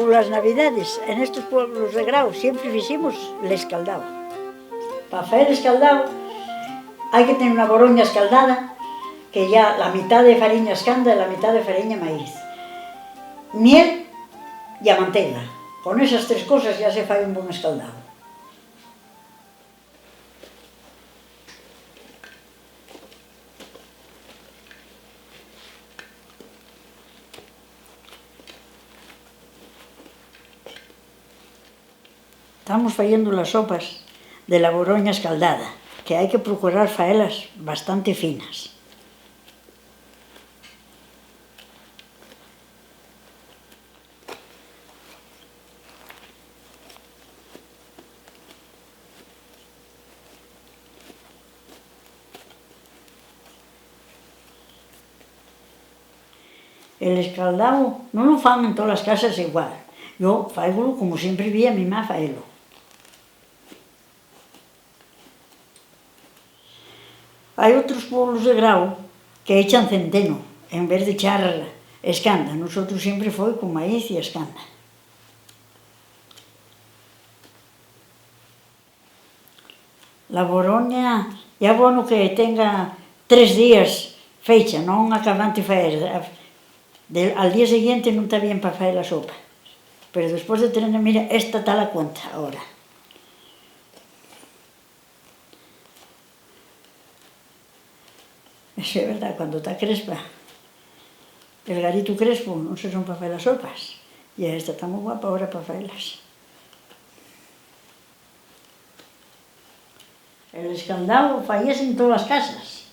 las navidades, en estos pueblos de Grau, siempre hicimos el escaldado. Para hacer el escaldado hay que tener una boroña escaldada, que ya la mitad de fariña escanda y la mitad de fariña maíz. Miel y a manteiga. Con esas tres cosas ya se fai un bon escaldado. Estamos fayendo las sopas de la boroña escaldada, que hai que procurar faelas bastante finas. El escaldado non o fan en todas as casas igual. Eu faigolo como sempre vi a mi má faelo. Hai outros pueblos de Grau que echan centeno en vez de echar escanda. Nosotros sempre foi con maíz e escanda. La boroña é bueno que tenga 3 días fecha, non acabante faer. Al día seguinte non está bien para faer a sopa. Pero despois de tener, mira, esta está la cuenta ahora. Eso é verdad, cando está crespa, el garito crespo non se son para faer as sopas. E esta está moi guapa ahora para faelas. El escaldado faíase en todas as casas,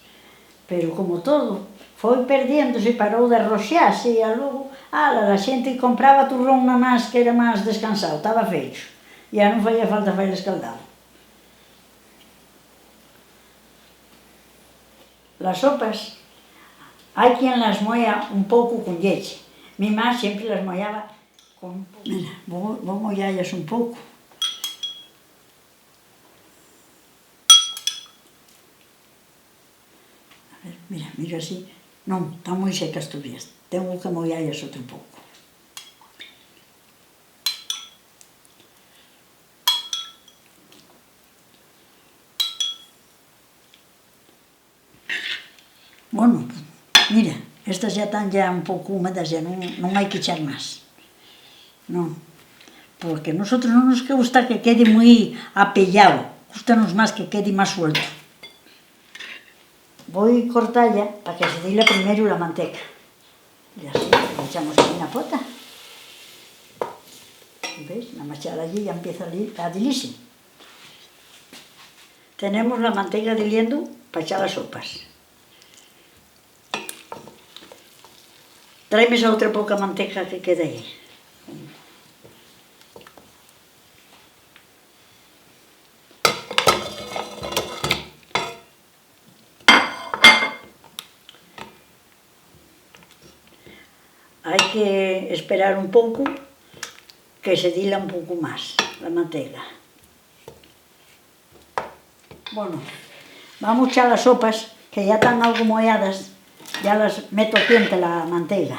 pero como todo, foi perdéndose, parou de arroxarse e logo, a xente compraba turrón namás que era máis descansado, estaba feito. E non faía falta faer escaldado. Las sopas, hai quien las molla un pouco con leche. Mi má sempre las mollaba con un pouco. Mira, vou mollallas un pouco. A ver, mira así. Non, están moi secas todavía. Tengo que mollallas outro pouco. Bueno, mira, estas ya están ya un pouco húmedas, ya non hai que echar máis. Non, porque nosotros non nos gusta que quede moi apellado, gustanos máis que quede máis suelto. Vou cortalla para que se dila primeiro la manteca. E así, le echamos aquí na pota. ¿Veis? La machada allí ya empieza a dilirse. Tenemos la manteiga diliendo para echar las sopas. Tráeme esa outra pouca manteca que queda aí. Hai que esperar un pouco que se dila un pouco máis a manteiga. Bueno, vamos echar as sopas que ya están algo molladas, ya las meto aquí entre la manteiga.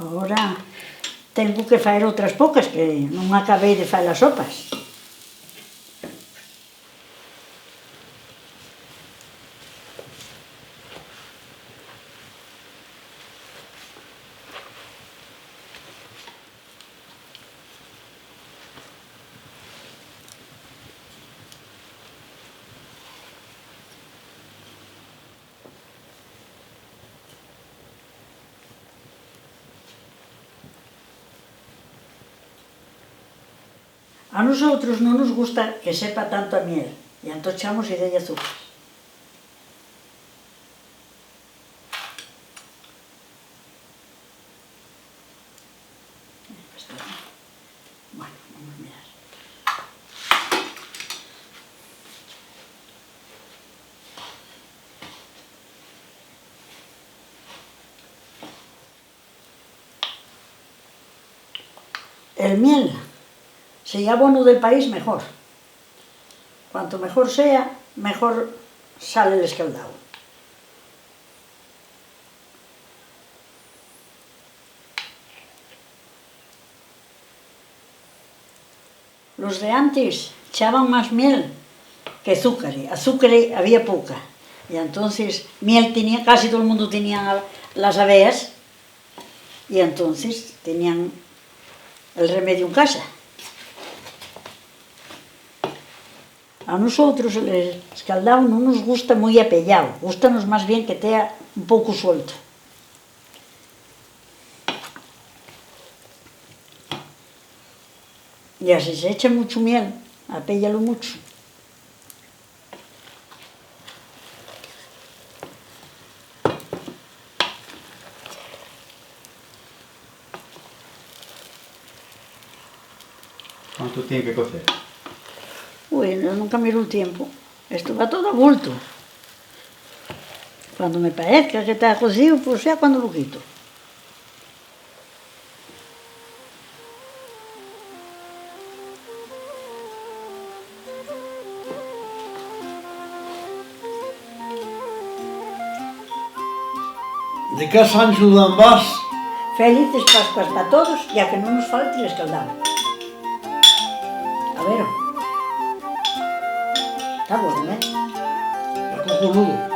Agora tengo que faer outras poucas, que non acabei de faer as sopas. A nosotros non nos gusta que sepa tanto a miel, e entón echamos de azúcar. Bueno, vamos a mirar. El miel, si ya bueno del país, mejor. Cuanto mejor sea, mejor sale el escaldado. Los de antes echaban más miel que azúcar. Azúcar había poca. Y entonces miel tenía, casi todo el mundo tenía las abejas. Y entonces tenían el remedio en casa. A nosotros el escaldado no nos gusta muy apellado, gustanos más bien que esté un pouco suelto. Y así se echa mucho miel, apéllalo mucho. ¿Cuánto tiene que cocer? Uy, yo nunca miro el tiempo. Esto va todo a bulto. Cuando me parezca que está cocido, pues ya cuando lo quito. De que Sancho d'Ambás. Felices Pascuas para todos, ya que no nos falte el escaldado. A ver. Está bueno, ¿eh? Está cojonudo.